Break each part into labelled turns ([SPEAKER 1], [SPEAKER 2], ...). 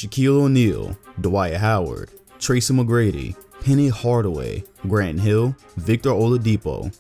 [SPEAKER 1] Shaquille O'Neal, Dwight Howard, Tracy Mcgrady, Penny Hardaway, Grant Hill, Victor Oladipo.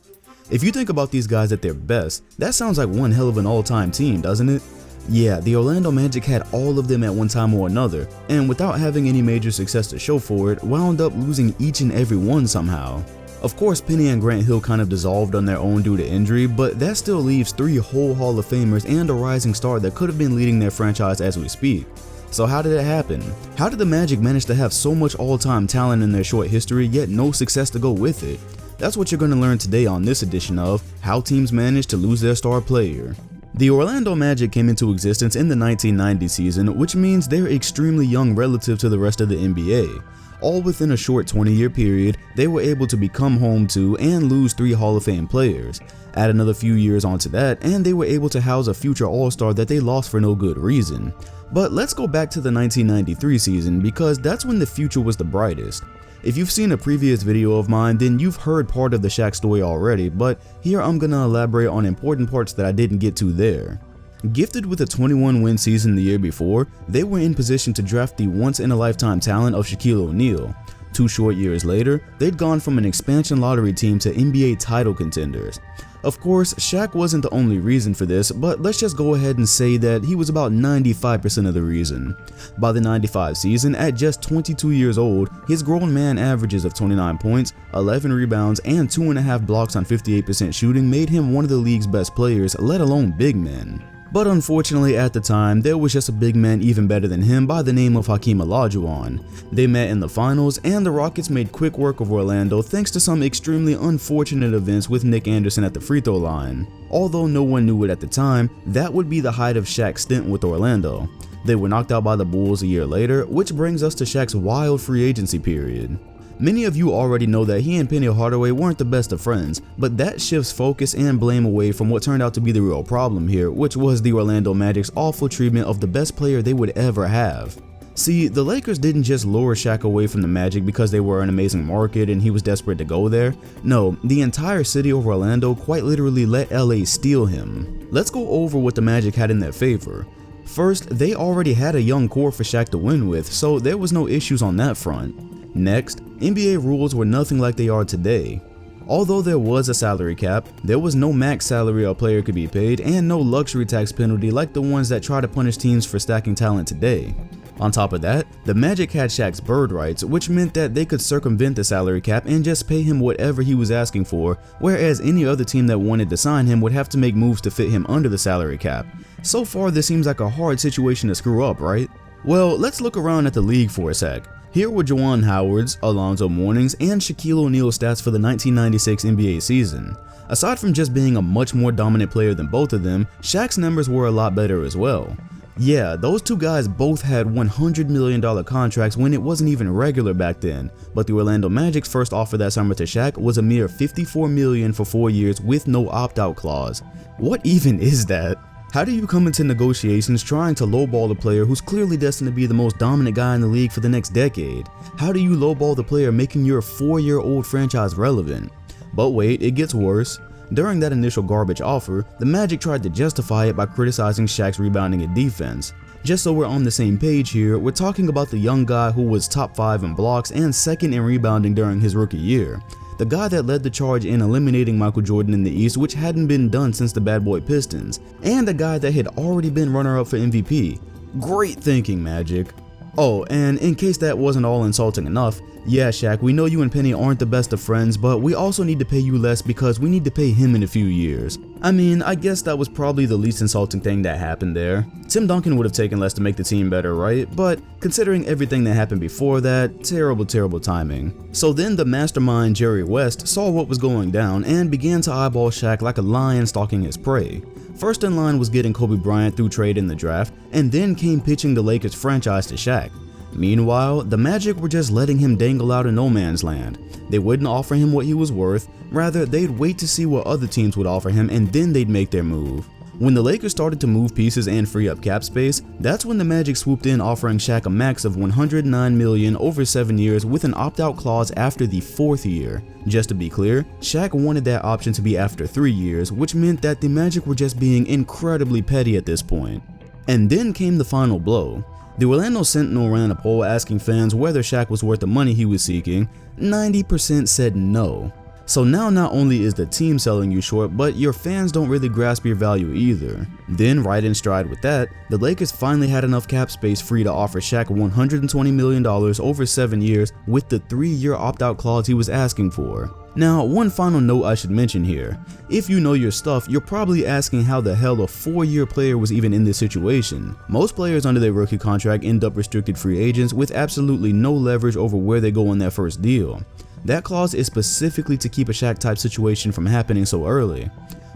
[SPEAKER 1] If you think about these guys at their best, that sounds like one hell of an all-time team, doesn't it? Yeah, the Orlando Magic had all of them at one time or another, and without having any major success to show for it, wound up losing each and every one somehow. Of course, Penny and Grant Hill kind of dissolved on their own due to injury, but that still leaves 3 whole Hall of Famers and a rising star that could have been leading their franchise as we speak. So how did it happen? How did the Magic manage to have so much all-time talent in their short history yet no success to go with it? That's what you're going to learn today on this edition of How Teams Manage to Lose Their Star Player. The Orlando Magic came into existence in the 1990 season, which means they're extremely young relative to the rest of the NBA. All within a short 20-year period, they were able to become home to and lose 3 Hall of Fame players. Add another few years onto that, and they were able to house a future All-Star that they lost for no good reason. But let's go back to the 1993 season because that's when the future was the brightest. If you've seen a previous video of mine, then you've heard part of the Shaq story already, but here I'm gonna elaborate on important parts that I didn't get to there. Gifted with a 21-win season the year before, they were in position to draft the once-in-a-lifetime talent of Shaquille O'Neal. 2 short years later, they'd gone from an expansion lottery team to NBA title contenders. Of course, Shaq wasn't the only reason for this, but let's just go ahead and say that he was about 95% of the reason. By the 95 season, at just 22 years old, his grown man averages of 29 points, 11 rebounds, and 2.5 blocks on 58% shooting made him one of the league's best players, let alone big men. But unfortunately at the time, there was just a big man even better than him by the name of Hakeem Olajuwon. They met in the finals, and the Rockets made quick work of Orlando thanks to some extremely unfortunate events with Nick Anderson at the free throw line. Although no one knew it at the time, that would be the height of Shaq's stint with Orlando. They were knocked out by the Bulls a year later, which brings us to Shaq's wild free agency period. Many of you already know that he and Penny Hardaway weren't the best of friends, but that shifts focus and blame away from what turned out to be the real problem here, which was the Orlando Magic's awful treatment of the best player they would ever have. See, the Lakers didn't just lure Shaq away from the Magic because they were an amazing market and he was desperate to go there. No, the entire city of Orlando quite literally let LA steal him. Let's go over what the Magic had in their favor. First, they already had a young core for Shaq to win with, so there was no issues on that front. Next, NBA rules were nothing like they are today. Although there was a salary cap, there was no max salary a player could be paid and no luxury tax penalty like the ones that try to punish teams for stacking talent today. On top of that, the Magic had Shaq's bird rights, which meant that they could circumvent the salary cap and just pay him whatever he was asking for, whereas any other team that wanted to sign him would have to make moves to fit him under the salary cap. So far this seems like a hard situation to screw up, right? Well, let's look around at the league for a sec. Here were Dwight Howard's, Alonzo Mourning's, and Shaquille O'Neal's stats for the 1996 NBA season. Aside from just being a much more dominant player than both of them, Shaq's numbers were a lot better as well. Yeah, those two guys both had $100 million contracts when it wasn't even regular back then, but the Orlando Magic's first offer that summer to Shaq was a mere $54 million for 4 years with no opt-out clause. What even is that? How do you come into negotiations trying to lowball a player who's clearly destined to be the most dominant guy in the league for the next decade? How do you lowball the player making your 4-year-old franchise relevant? But wait, it gets worse. During that initial garbage offer, the Magic tried to justify it by criticizing Shaq's rebounding and defense. Just so we're on the same page here, we're talking about the young guy who was top 5 in blocks and second in rebounding during his rookie year. The guy that led the charge in eliminating Michael Jordan in the East, which hadn't been done since the Bad Boy Pistons, and the guy that had already been runner-up for MVP. Great thinking, Magic. Oh, and in case that wasn't all insulting enough, yeah Shaq, we know you and Penny aren't the best of friends, but we also need to pay you less because we need to pay him in a few years. I mean, I guess that was probably the least insulting thing that happened there. Tim Duncan would have taken less to make the team better, right? But considering everything that happened before that, terrible timing. So then the mastermind Jerry West saw what was going down and began to eyeball Shaq like a lion stalking his prey. First in line was getting Kobe Bryant through trade in the draft, and then came pitching the Lakers franchise to Shaq. Meanwhile, the Magic were just letting him dangle out in no man's land. They wouldn't offer him what he was worth, rather they'd wait to see what other teams would offer him and then they'd make their move. When the Lakers started to move pieces and free up cap space, that's when the Magic swooped in, offering Shaq a max of $109 million over 7 years with an opt-out clause after the 4th year. Just to be clear, Shaq wanted that option to be after 3 years, which meant that the Magic were just being incredibly petty at this point. And then came the final blow. The Orlando Sentinel ran a poll asking fans whether Shaq was worth the money he was seeking. 90% said no. So now not only is the team selling you short, but your fans don't really grasp your value either. Then right in stride with that, the Lakers finally had enough cap space free to offer Shaq $120 million over 7 years with the 3-year opt-out clause he was asking for. Now, one final note I should mention here. If you know your stuff, you're probably asking how the hell a 4-year player was even in this situation. Most players under their rookie contract end up restricted free agents with absolutely no leverage over where they go on their first deal. That clause is specifically to keep a Shaq type situation from happening so early.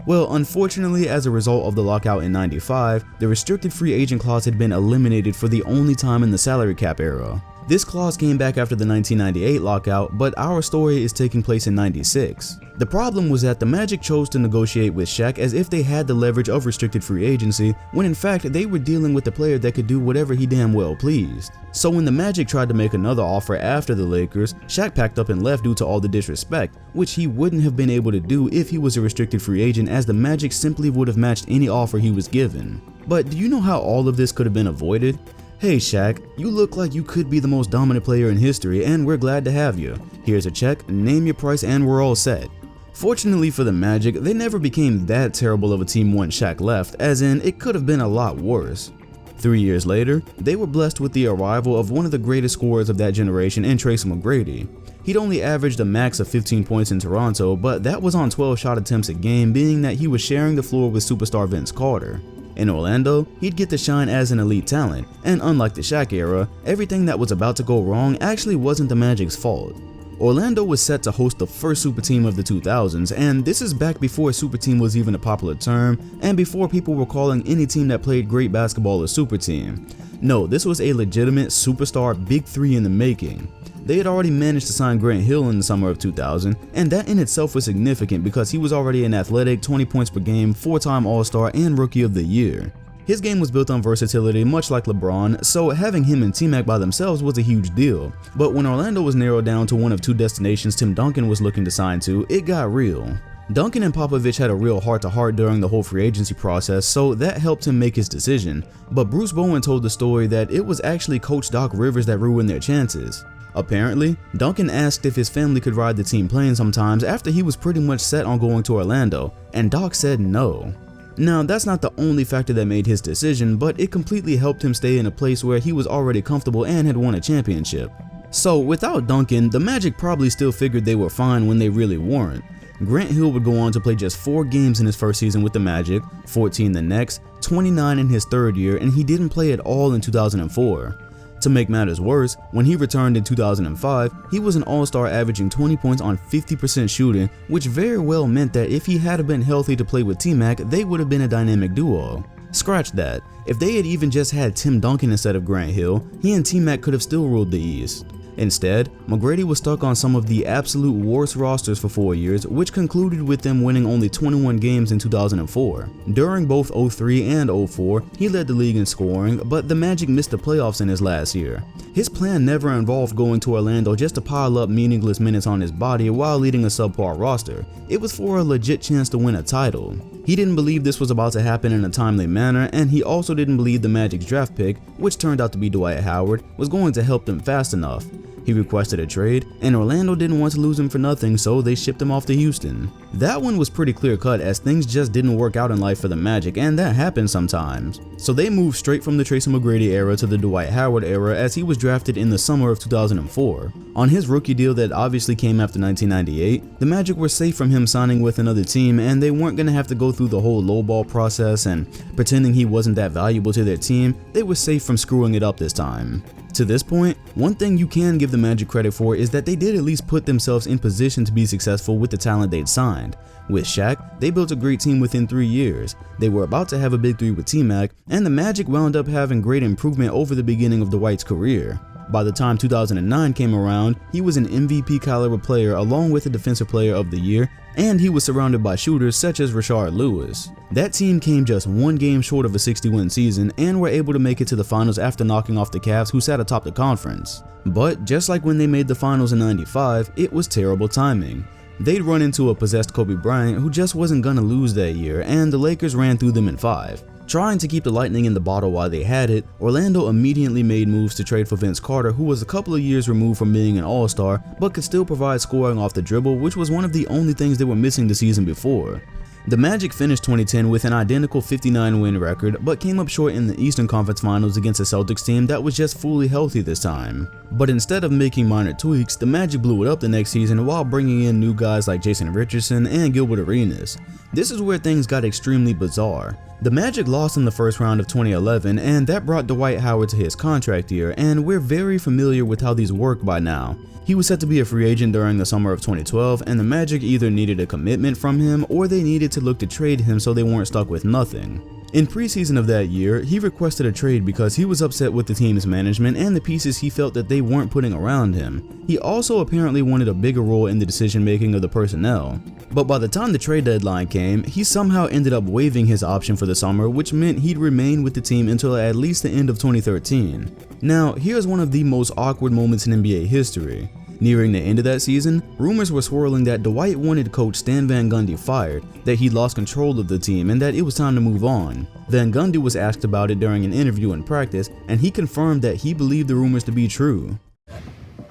[SPEAKER 1] Well, unfortunately, as a result of the lockout in '95, the restricted free agent clause had been eliminated for the only time in the salary cap era. This clause came back after the 1998 lockout, but our story is taking place in '96. The problem was that the Magic chose to negotiate with Shaq as if they had the leverage of restricted free agency, when in fact they were dealing with a player that could do whatever he damn well pleased. So when the Magic tried to make another offer after the Lakers, Shaq packed up and left due to all the disrespect, which he wouldn't have been able to do if he was a restricted free agent, as the Magic simply would have matched any offer he was given. But do you know how all of this could have been avoided? Hey Shaq, you look like you could be the most dominant player in history and we're glad to have you. Here's a check, name your price, and we're all set. Fortunately for the Magic, they never became that terrible of a team once Shaq left, as in it could have been a lot worse. 3 years later, they were blessed with the arrival of one of the greatest scorers of that generation in Tracy Mcgrady. He'd only averaged a max of 15 points in Toronto, but that was on 12 shot attempts a game, being that he was sharing the floor with superstar Vince Carter. In Orlando, he'd get to shine as an elite talent, and unlike the Shaq era, everything that was about to go wrong actually wasn't the Magic's fault. Orlando was set to host the first super team of the 2000s, and this is back before super team was even a popular term, and before people were calling any team that played great basketball a super team. No, this was a legitimate superstar big three in the making. They had already managed to sign Grant Hill in the summer of 2000, and that in itself was significant because he was already an athletic 20 points per game, 4-time All-Star, and Rookie of the Year. His game was built on versatility much like LeBron, so having him and T-Mac by themselves was a huge deal. But when Orlando was narrowed down to one of two destinations Tim Duncan was looking to sign to, it got real. Duncan and Popovich had a real heart-to-heart during the whole free agency process, so that helped him make his decision. But Bruce Bowen told the story that it was actually Coach Doc Rivers that ruined their chances. Apparently, Duncan asked if his family could ride the team plane sometimes after he was pretty much set on going to Orlando, and Doc said no. Now, that's not the only factor that made his decision, but it completely helped him stay in a place where he was already comfortable and had won a championship. So without Duncan, the Magic probably still figured they were fine when they really weren't. Grant Hill would go on to play just 4 games in his first season with the Magic, 14 the next, 29 in his third year, and he didn't play at all in 2004. To make matters worse, when he returned in 2005, he was an all-star averaging 20 points on 50% shooting, which very well meant that if he had been healthy to play with T-Mac, they would have been a dynamic duo. Scratch that. If they had even just had Tim Duncan instead of Grant Hill, he and T-Mac could have still ruled the East. Instead, McGrady was stuck on some of the absolute worst rosters for 4 years, which concluded with them winning only 21 games in 2004. During both 03 and 04, he led the league in scoring, but the Magic missed the playoffs in his last year. His plan never involved going to Orlando just to pile up meaningless minutes on his body while leading a subpar roster. It was for a legit chance to win a title. He didn't believe this was about to happen in a timely manner, and he also didn't believe the Magic's draft pick, which turned out to be Dwight Howard, was going to help them fast enough. He requested a trade, and Orlando didn't want to lose him for nothing, so they shipped him off to Houston. That one was pretty clear cut, as things just didn't work out in life for the Magic, and that happens sometimes. So they moved straight from the Tracy Mcgrady era to the Dwight Howard era, as he was drafted in the summer of 2004. On his rookie deal that obviously came after 1998, the Magic were safe from him signing with another team, and they weren't going to have to go through the whole lowball process and pretending he wasn't that valuable to their team. They were safe from screwing it up this time. To this point, one thing you can give the Magic credit for is that they did at least put themselves in position to be successful with the talent they'd signed. With Shaq, they built a great team within 3 years. They were about to have a big three with T-Mac, and the Magic wound up having great improvement over the beginning of Dwight's career. By the time 2009 came around, he was an MVP caliber player along with a Defensive Player of the Year, and he was surrounded by shooters such as Rashard Lewis. That team came just 1 game short of a 60-win season and were able to make it to the finals after knocking off the Cavs, who sat atop the conference. But just like when they made the finals in '95, it was terrible timing. They'd run into a possessed Kobe Bryant who just wasn't gonna lose that year, and the Lakers ran through them in 5. Trying to keep the lightning in the bottle while they had it, Orlando immediately made moves to trade for Vince Carter, who was a couple of years removed from being an all-star, but could still provide scoring off the dribble, which was one of the only things they were missing the season before. The Magic finished 2010 with an identical 59-win record, but came up short in the Eastern Conference Finals against a Celtics team that was just fully healthy this time. But instead of making minor tweaks, the Magic blew it up the next season while bringing in new guys like Jason Richardson and Gilbert Arenas. This is where things got extremely bizarre. The Magic lost in the first round of 2011, and that brought Dwight Howard to his contract year, and we're very familiar with how these work by now. He was set to be a free agent during the summer of 2012, and the Magic either needed a commitment from him or they needed to look to trade him so they weren't stuck with nothing. In preseason of that year, he requested a trade because he was upset with the team's management and the pieces he felt that they weren't putting around him. He also apparently wanted a bigger role in the decision making of the personnel. But by the time the trade deadline came, he somehow ended up waiving his option for the summer, which meant he'd remain with the team until at least the end of 2013. Now, here's one of the most awkward moments in NBA history. Nearing the end of that season, rumors were swirling that Dwight wanted coach Stan Van Gundy fired, that he'd lost control of the team, and that it was time to move on. Van Gundy was asked about it during an interview in practice, and he confirmed that he believed the rumors to be true.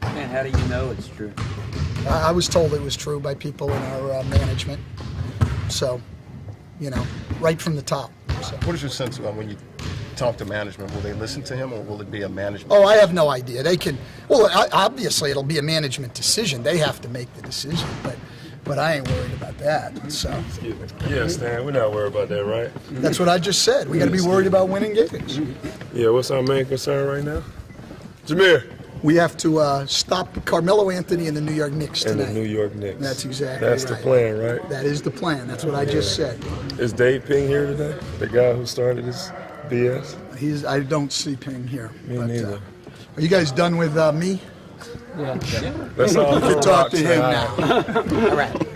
[SPEAKER 2] Man, how do you know it's true?
[SPEAKER 3] I was told it was true by people in our management, so, you know, right from the top. So.
[SPEAKER 4] What is your sense when you talk to management? Will they listen to him, or will it be a management?
[SPEAKER 3] Oh, I have no idea. They can. Well, obviously it'll be a management decision. They have to make the decision, but I ain't worried about that. So.
[SPEAKER 5] Excuse me. Yeah, Stan, we're not worried about that, right?
[SPEAKER 3] That's what I just said. We got to be worried about winning games.
[SPEAKER 5] Yeah, what's our main concern right now? Jameer.
[SPEAKER 3] We have to stop Carmelo Anthony and the New York Knicks tonight.
[SPEAKER 5] And the New York Knicks.
[SPEAKER 3] That's exactly
[SPEAKER 5] That's
[SPEAKER 3] right.
[SPEAKER 5] the plan, right?
[SPEAKER 3] That is the plan. That's what I just said.
[SPEAKER 5] Is Dave Ping here today? The guy who started this BS?
[SPEAKER 3] I don't see Ping here.
[SPEAKER 5] Me neither.
[SPEAKER 3] Are you guys done with me?
[SPEAKER 2] Yeah.
[SPEAKER 5] Let's all
[SPEAKER 3] You can talk to him now.
[SPEAKER 2] All right.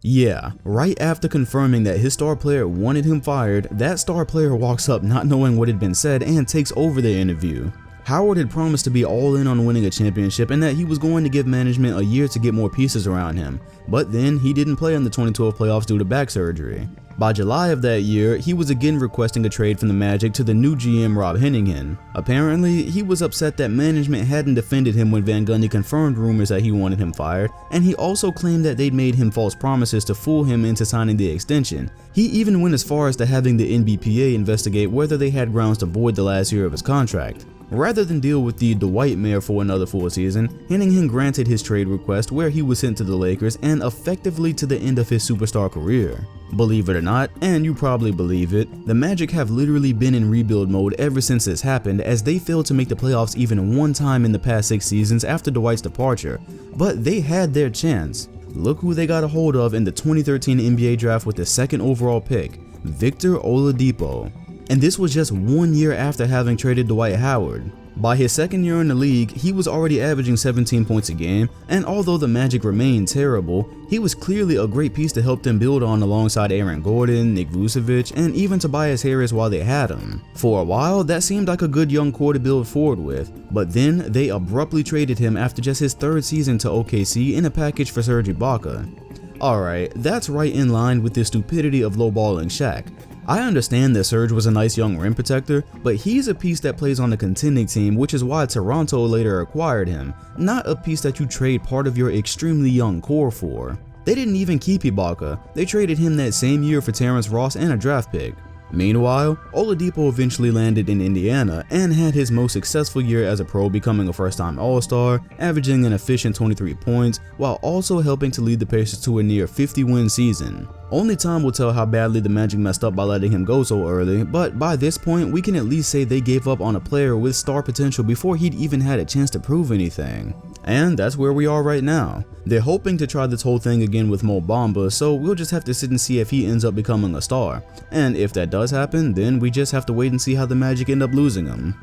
[SPEAKER 1] Yeah, right after confirming that his star player wanted him fired, that star player walks up not knowing what had been said and takes over the interview. Howard had promised to be all in on winning a championship and that he was going to give management a year to get more pieces around him, but then he didn't play in the 2012 playoffs due to back surgery. By July of that year, he was again requesting a trade from the Magic to the new GM Rob Hennigan. Apparently, he was upset that management hadn't defended him when Van Gundy confirmed rumors that he wanted him fired, and he also claimed that they'd made him false promises to fool him into signing the extension. He even went as far as to having the NBPA investigate whether they had grounds to void the last year of his contract. Rather than deal with the Dwight Mayor for another full season, Hennigan granted his trade request where he was sent to the Lakers and effectively to the end of his superstar career. Believe it or not, and you probably believe it, the Magic have literally been in rebuild mode ever since this happened, as they failed to make the playoffs even one time in the past 6 seasons after Dwight's departure. But they had their chance. Look who they got a hold of in the 2013 NBA draft with the 2nd overall pick, Victor Oladipo. And this was just 1 year after having traded Dwight Howard. By his 2nd year in the league, he was already averaging 17 points a game, and although the Magic remained terrible, he was clearly a great piece to help them build on alongside Aaron Gordon, Nick Vucevic, and even Tobias Harris while they had him. For a while, that seemed like a good young core to build forward with, but then they abruptly traded him after just his 3rd season to OKC in a package for Serge Ibaka. Alright, that's right in line with the stupidity of lowballing Shaq. I understand that Serge was a nice young rim protector, but he's a piece that plays on a contending team, which is why Toronto later acquired him, not a piece that you trade part of your extremely young core for. They didn't even keep Ibaka, they traded him that same year for Terrence Ross and a draft pick. Meanwhile, Oladipo eventually landed in Indiana and had his most successful year as a pro, becoming a first-time All-Star, averaging an efficient 23 points, while also helping to lead the Pacers to a near 50-win season. Only time will tell how badly the Magic messed up by letting him go so early, but by this point we can at least say they gave up on a player with star potential before he'd even had a chance to prove anything. And that's where we are right now. They're hoping to try this whole thing again with Mo Bamba, so we'll just have to sit and see if he ends up becoming a star. And if that does happen, then we just have to wait and see how the Magic end up losing him.